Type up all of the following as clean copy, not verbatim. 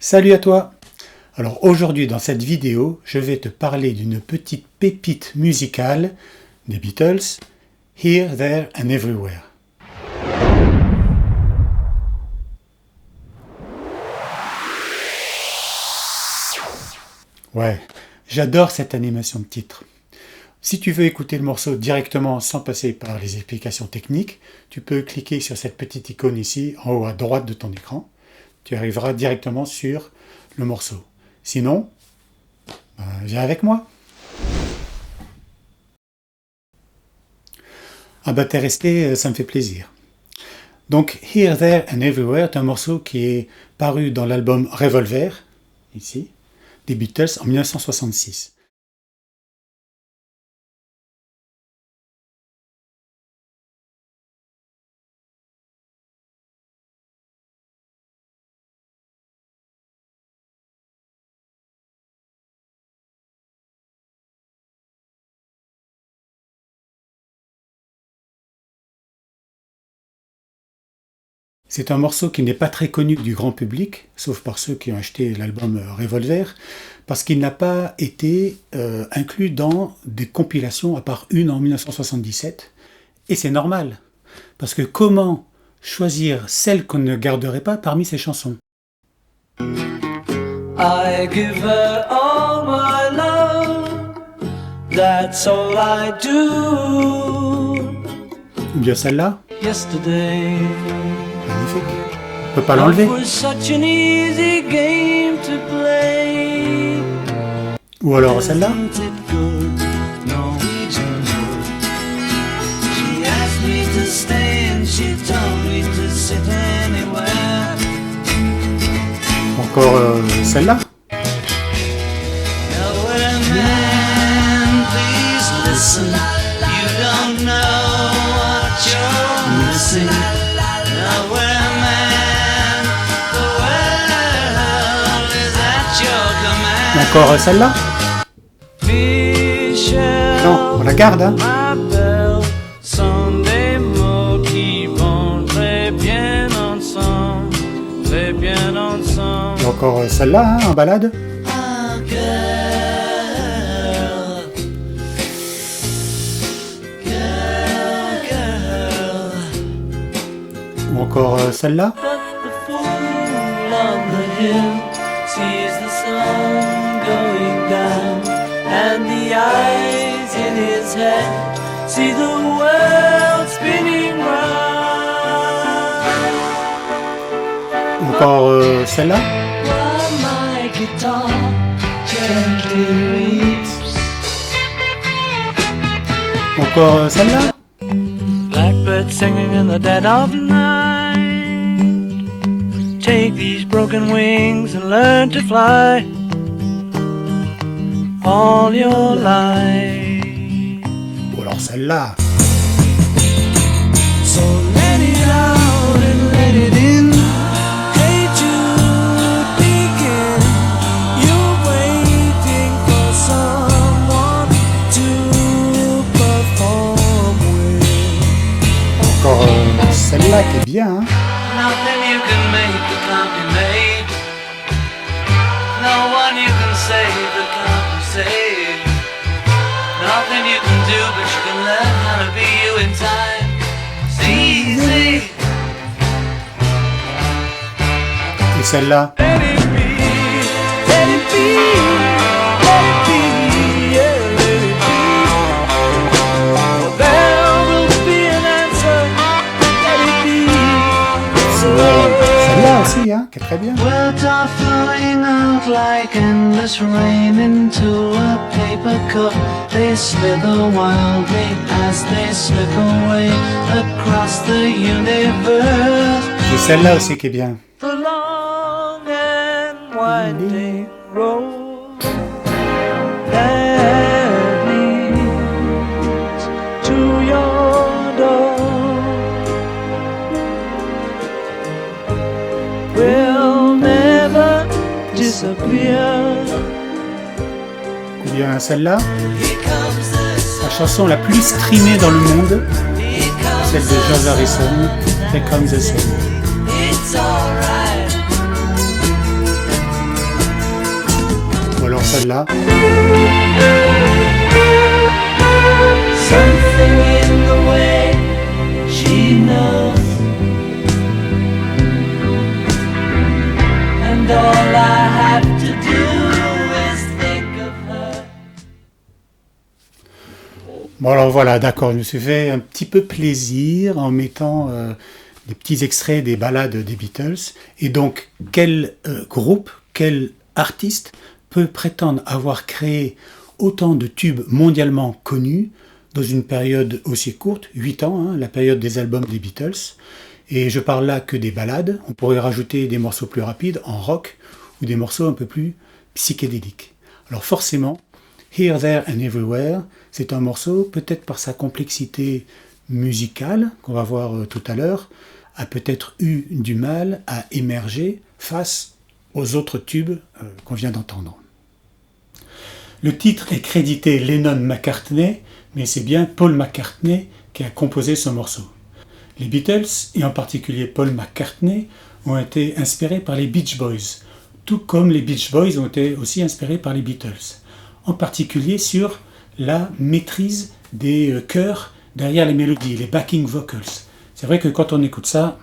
Salut à toi! Alors aujourd'hui dans cette vidéo, je vais te parler d'une petite pépite musicale des Beatles, Here, There and Everywhere. Ouais, j'adore cette animation de titre. Si tu veux écouter le morceau directement sans passer par les explications techniques, tu peux cliquer sur cette petite icône ici en haut à droite de ton écran. Tu arriveras directement sur le morceau. Sinon, viens avec moi. Ah bah t'es resté, ça me fait plaisir. Donc Here, There and Everywhere est un morceau qui est paru dans l'album Revolver, ici, des Beatles en 1966. C'est un morceau qui n'est pas très connu du grand public, sauf par ceux qui ont acheté l'album Revolver, parce qu'il n'a pas été inclus dans des compilations, à part une en 1977. Et c'est normal, parce que comment choisir celle qu'on ne garderait pas parmi ces chansons? I give her all my love, that's all I do. Ou bien celle-là? Yesterday. Magnifique. On peut pas l'enlever. Ou alors celle-là. Encore celle-là. Encore celle-là. Non, on la garde, hein. Et encore celle-là, hein, en balade. Ou encore celle-là. Going down, and the eyes in his head see the world spinning round. Encore celle-là. While my guitar gently weeps. Encore celle-là. Blackbird singing in the dead of night. Take these broken wings and learn to fly. All your life. Ou alors celle-là. So let it out and let it in. Hey Jude, begin. You're waiting for someone to perform with. Encore celle-là qui est bien, hein. Nothing you can make that can't be made. No one you can save that can't. Nothing you can do, but you can learn how to be you in time. It's easy. Et celle-là. Let it be, let it be, let it be, yeah, let it be. Well, there will be an answer. Let it be. Celle-là aussi, hein, qui est très bien. Words are flowing out like endless rain into a paper cup. They slither wildly as they slip away across the universe. Et celle-là aussi qui est bien. The long and winding road that leads to your door will never disappear. Ou bien celle-là, la chanson la plus streamée dans le monde, celle de George Harrison, Here Comes the Sun. celle-là. Something in the way she knows, and all I have to do is think of her. Bon alors voilà, d'accord, je me suis fait un petit peu plaisir en mettant des petits extraits des ballades des Beatles. Et donc, quel groupe, quel artiste peut prétendre avoir créé autant de tubes mondialement connus dans une période aussi courte, 8 ans, hein, la période des albums des Beatles. Et je parle là que des ballades, on pourrait rajouter des morceaux plus rapides en rock ou des morceaux un peu plus psychédéliques. Alors forcément, Here, There and Everywhere, c'est un morceau, peut-être par sa complexité musicale, qu'on va voir tout à l'heure, a peut-être eu du mal à émerger face aux autres tubes qu'on vient d'entendre. Le titre est crédité Lennon-McCartney, mais c'est bien Paul McCartney qui a composé ce morceau. Les Beatles, et en particulier Paul McCartney, ont été inspirés par les Beach Boys, tout comme les Beach Boys ont été aussi inspirés par les Beatles, en particulier sur la maîtrise des chœurs derrière les mélodies, les backing vocals. C'est vrai que quand on écoute ça,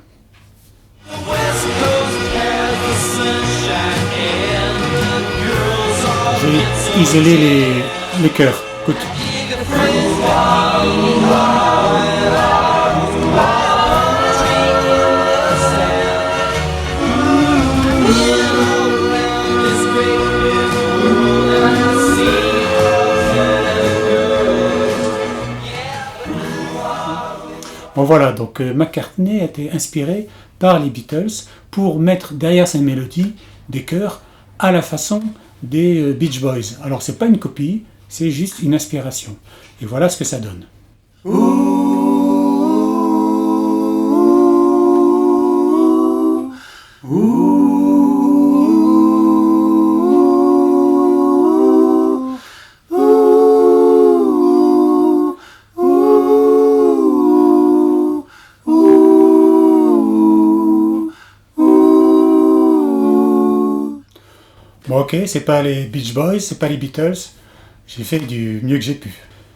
j'ai isolé les chœurs. Écoute. Bon voilà, donc McCartney a été inspiré par les Beatles pour mettre derrière sa mélodie des chœurs à la façon des Beach Boys. Alors c'est pas une copie, c'est juste une inspiration. Et voilà ce que ça donne. Bon ok, c'est pas les Beach Boys, c'est pas les Beatles, j'ai fait du mieux que j'ai pu.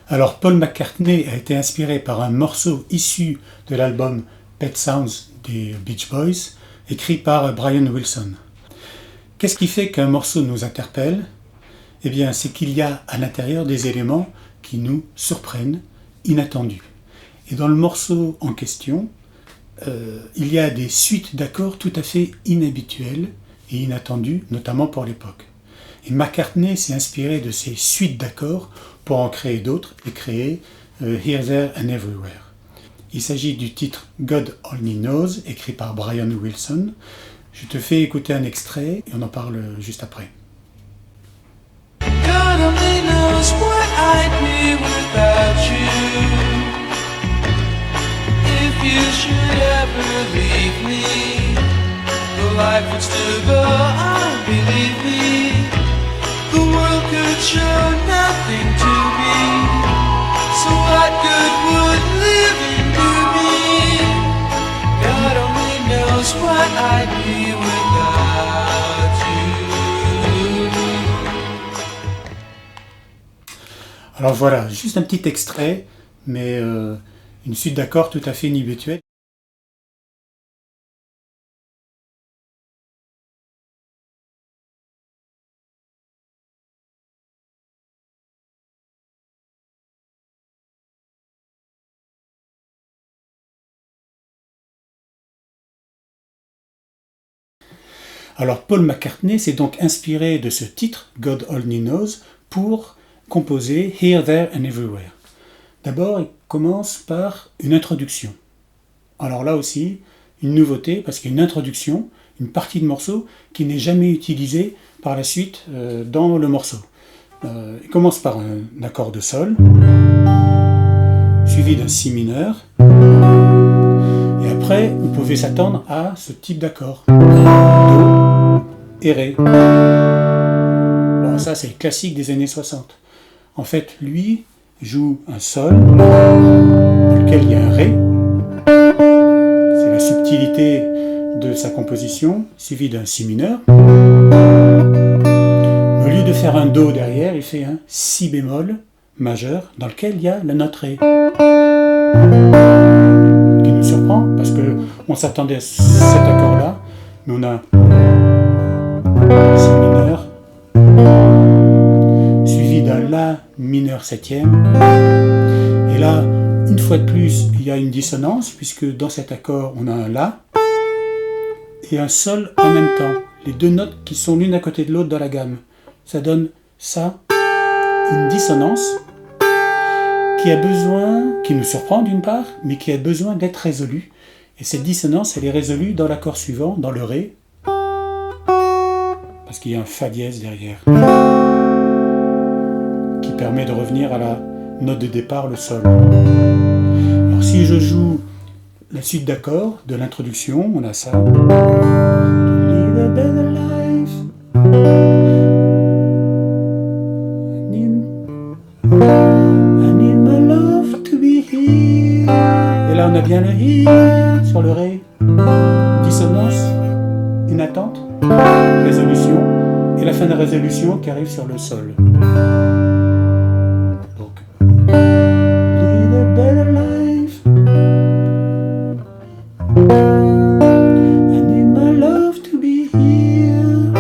Alors Paul McCartney a été inspiré par un morceau issu de l'album Pet Sounds des Beach Boys, écrit par Brian Wilson. Qu'est-ce qui fait qu'un morceau nous interpelle ? Eh bien, c'est qu'il y a à l'intérieur des éléments qui nous surprennent, inattendus. Et dans le morceau en question, il y a des suites d'accords tout à fait inhabituelles et inattendues, notamment pour l'époque. Et McCartney s'est inspiré de ces suites d'accords pour en créer d'autres et créer Here, There and Everywhere. Il s'agit du titre God Only Knows, écrit par Brian Wilson. Je te fais écouter un extrait et on en parle juste après. God only knows what I'd be without you. If you should ever leave me, the life would still go on, believe me. The world could show nothing to me. So what good would living do me? God only knows what I'd be without you. Alors voilà, juste un petit extrait, mais une suite d'accords tout à fait inhabituelle. Alors Paul McCartney s'est donc inspiré de ce titre, God Only Knows, pour composer Here, There and Everywhere. D'abord, il commence par une introduction. Alors là aussi, une nouveauté, parce qu'il y a une introduction, une partie de morceau qui n'est jamais utilisée par la suite dans le morceau. Il commence par un accord de sol, suivi d'un si mineur, et après, vous pouvez s'attendre à ce type d'accord. Do et Ré. Bon, ça, c'est le classique des années 60. En fait, lui joue un sol, dans lequel il y a un Ré. C'est la subtilité de sa composition, suivi d'un si mineur. Mais au lieu de faire un Do derrière, il fait un Si bémol majeur dans lequel il y a la note Ré. Qui nous surprend parce qu'on s'attendait à cet accord-là, mais on a Si mineur suivi d'un La mineur septième. Et là, une fois de plus, il y a une dissonance puisque dans cet accord, on a un La et un Sol en même temps. Les deux notes qui sont l'une à côté de l'autre dans la gamme. Ça donne ça, une dissonance qui nous surprend d'une part, mais qui a besoin d'être résolue. Et cette dissonance, elle est résolue dans l'accord suivant, dans le Ré, parce qu'il y a un Fa dièse derrière, qui permet de revenir à la note de départ, le Sol. Alors si je joue la suite d'accords de l'introduction, on a ça. To live a better life. I need my love to be here. Et là on a bien le here sur le Ré. Dissonance, une attente, résolution, et la fin de résolution qui arrive sur le Sol. Donc, live a better life. I need my love to be here.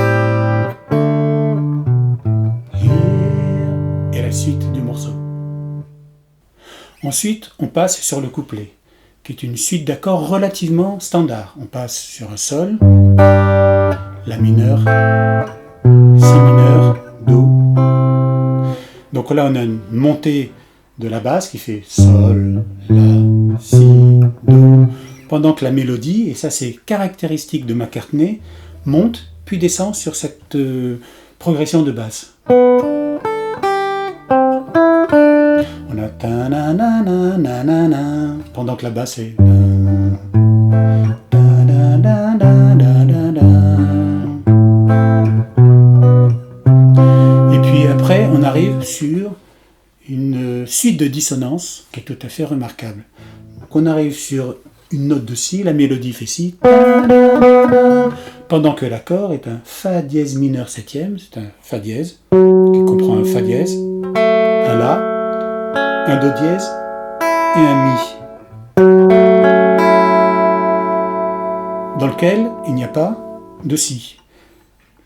Here. Et la suite du morceau. Ensuite, on passe sur le couplet, qui est une suite d'accords relativement standard. On passe sur un Sol, La mineur, Si mineur, Do. Donc là, on a une montée de la basse qui fait Sol, La, Si, Do, pendant que la mélodie, et ça c'est caractéristique de McCartney, monte puis descend sur cette progression de basse. On a ta na na na na na na, pendant que la basse est ta da da da da da da. Et puis après, on arrive sur une suite de dissonances qui est tout à fait remarquable. Donc on arrive sur une note de Si, la mélodie fait Si, pendant que l'accord est un Fa dièse mineur septième, c'est un Fa dièse qui comprend un Fa dièse, un La, un Do dièse et un Mi, dans lequel il n'y a pas de Si.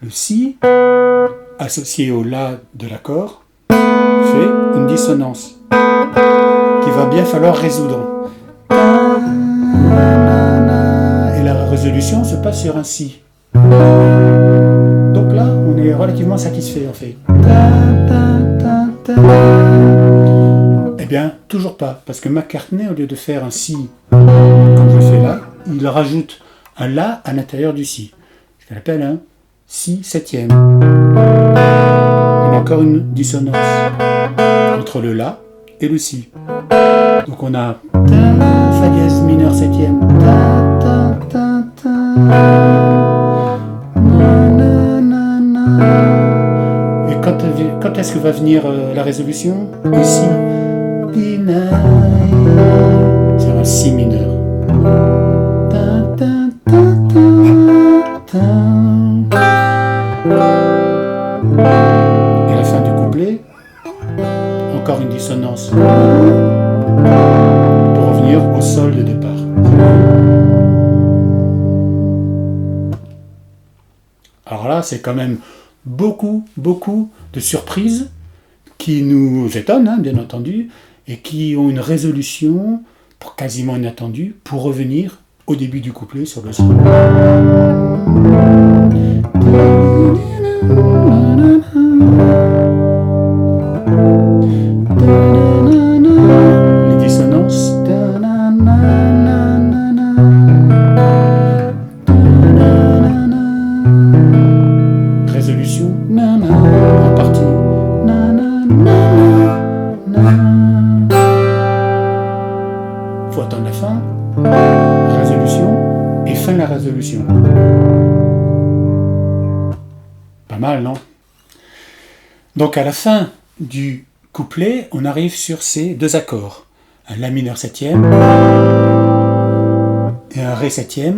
Le Si, associé au La de l'accord, fait une dissonance qu'il va bien falloir résoudre. Et la résolution se passe sur un Si. Donc là, on est relativement satisfait en fait. Eh bien, toujours pas, parce que McCartney, au lieu de faire un Si, comme je fais là, il rajoute un La à l'intérieur du Si, ce qu'on appelle un Si septième. On a encore une dissonance entre le La et le Si. Donc on a Fa dièse mineur septième. Et quand est-ce que va venir la résolution? Ici. Sur un Si mineur. Et la fin du couplet, encore une dissonance pour revenir au Sol de départ. Alors là, c'est quand même beaucoup de surprises qui nous étonnent, hein, bien entendu, et qui ont une résolution quasiment inattendue pour revenir au début du couplet sur le Sol. Les dissonances. Résolution. En partie. Faut attendre la fin. Résolution. Et fin de la résolution. Pas mal, non? Donc à la fin du couplet, on arrive sur ces deux accords. Un La mineur septième et un Ré septième,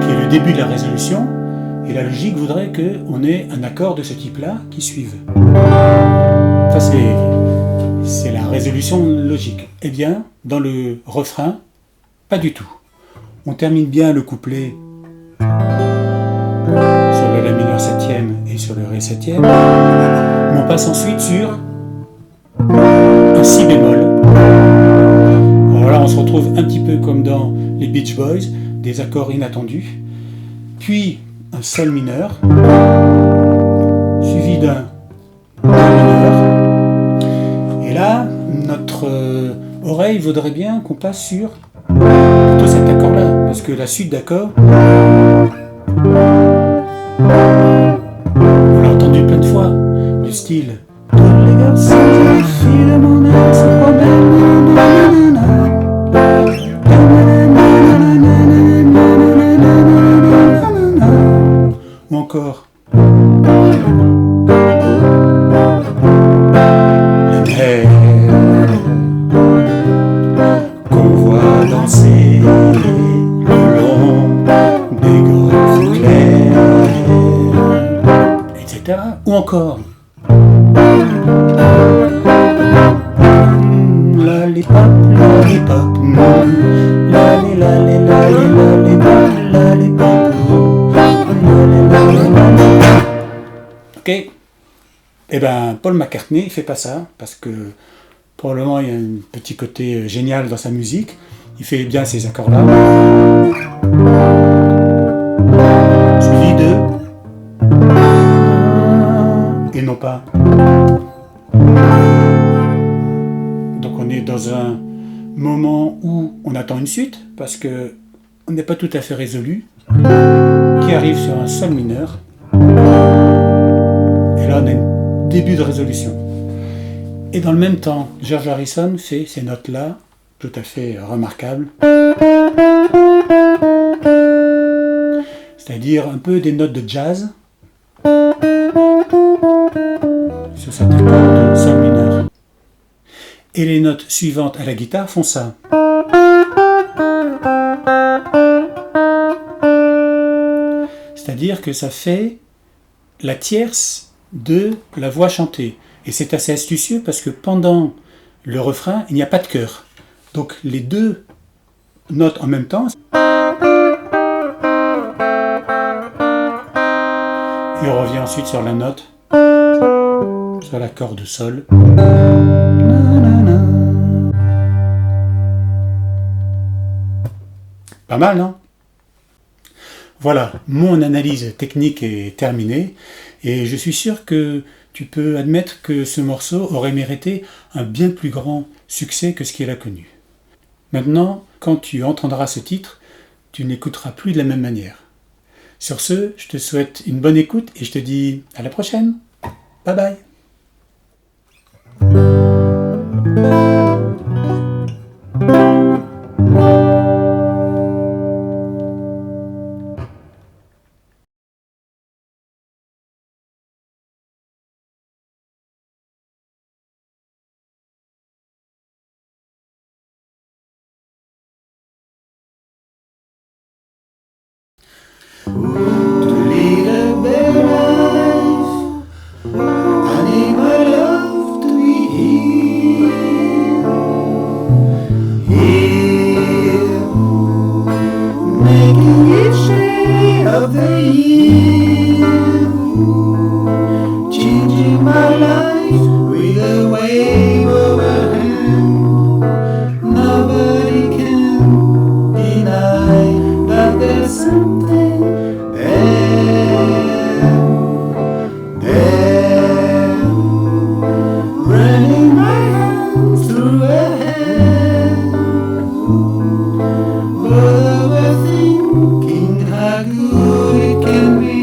qui est le début de la résolution. Et la logique voudrait qu'on ait un accord de ce type-là qui suive. Ça, c'est la résolution logique. Eh bien, dans le refrain, pas du tout. On termine bien le couplet sur le La mineur septième et sur le Ré septième, mais on passe ensuite sur un Si bémol. Alors là, on se retrouve un petit peu comme dans les Beach Boys, des accords inattendus, puis un Sol mineur, suivi d'un La mineur. Et là, notre oreille voudrait bien qu'on passe sur plutôt cet accord-là, parce que la suite d'accords, on l'a entendu plein de fois, du style toutes les garçons et les filles de mon âge se promènent, ou encore les mères qu'on voit danser le long des golfes clairs, etc. Ou encore lollipop, lollipop, lolly, lolly, lolly, lollipop, lollipop, lolly, lolly, lolly. Ok. Eh ben, Paul McCartney, il fait pas ça, parce que probablement il y a un petit côté génial dans sa musique. Il fait bien ces accords-là. Suivi de... et non pas... Donc on est dans un moment où on attend une suite, parce que on n'est pas tout à fait résolu, qui arrive sur un Sol mineur. Et là on a un début de résolution. Et dans le même temps, George Harrison fait ces notes-là, tout à fait remarquables. C'est-à-dire un peu des notes de jazz sur cet accord de Sol mineur. Et les notes suivantes à la guitare font ça. C'est-à-dire que ça fait la tierce de la voix chantée. Et c'est assez astucieux parce que pendant le refrain, il n'y a pas de chœur. Donc les deux notes en même temps. Et on revient ensuite sur la note, sur l'accord de Sol. Pas mal, non? Voilà, mon analyse technique est terminée et je suis sûr que tu peux admettre que ce morceau aurait mérité un bien plus grand succès que ce qu'il a connu. Maintenant, quand tu entendras ce titre, tu n'écouteras plus de la même manière. Sur ce, je te souhaite une bonne écoute et je te dis à la prochaine. Bye bye. To lead a better life, I need my love to be here, making each day of the year, changing my life with a wave of a hand. Nobody can deny that there's something running my hands through her hair. But we're thinking how good it can be.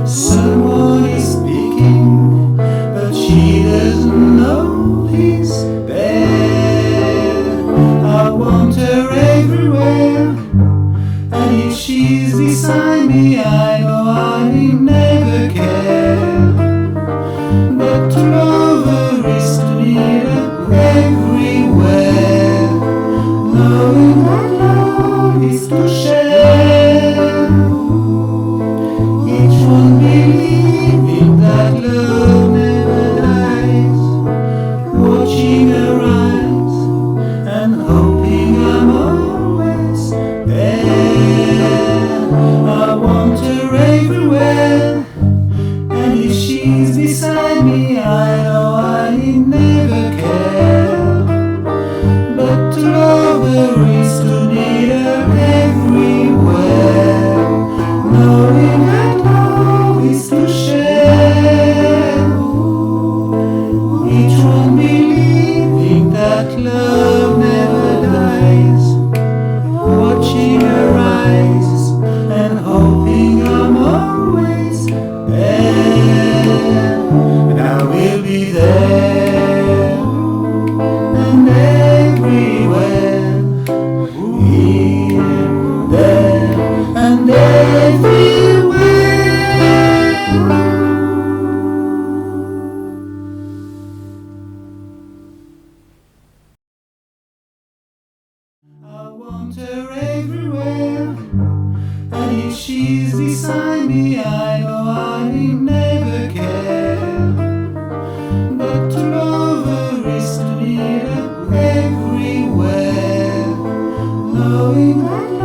Someone is speaking, but she doesn't know he's there. I want her everywhere, and if she's beside me, I know I never care. But to love her is to need her everywhere, knowing that love is to share. want her everywhere. And if she's beside me, I know I will never care. But to love her is to need her everywhere. Knowing that